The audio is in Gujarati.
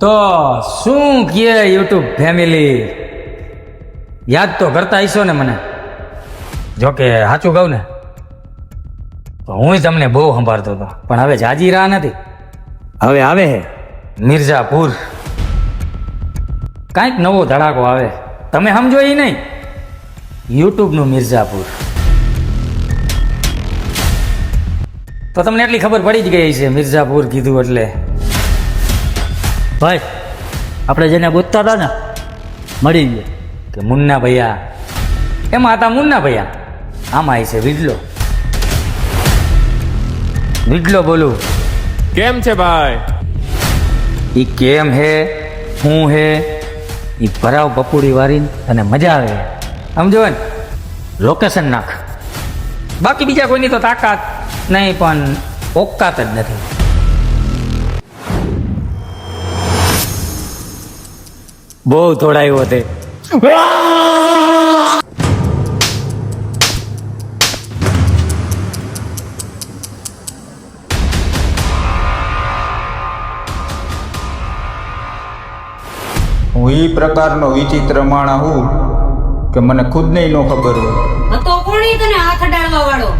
તો શું કહે યુટ્યુબ ફેમિલી, યાદ તો કરતા હશો ને મને? જોકે સાચું કહું ને તો હું તમને બહુ સંભાળતો હતો, પણ હવે જાજી રાહ નથી. હવે આવે હે મિર્ઝાપુર, કાંઈક નવો ધડાકો આવે. તમે સમજો એ નહીં, યુટ્યુબનું મિર્ઝાપુર. તો તમને એટલી ખબર પડી જ ગઈ છે મિર્ઝાપુર કીધું એટલે. ભાઈ આપણે જેને ગોતતા હતા ને મળી ગયા. કે મુન્ના ભૈયા, એમાં હતા મુન્ના ભૈયા, આમાં છે વિડલો. વિડલો બોલું. કેમ છે ભાઈ? ઈ કેમ હે, હું હે, ઈ ભરાવ પપુડી વારીને અને મજા આવે. સમજો ને, લોકેશન નાખ. બાકી બીજા કોઈની તો તાકાત નહીં, પણ ઓકાત જ નથી. બહુ થોડાયો તે. હું એ પ્રકારનો વિચિત્ર માણા હું કે મને ખુદ નહીં નો ખબર હોય. તો કોણ તને હાથ અડાડવા વાળો?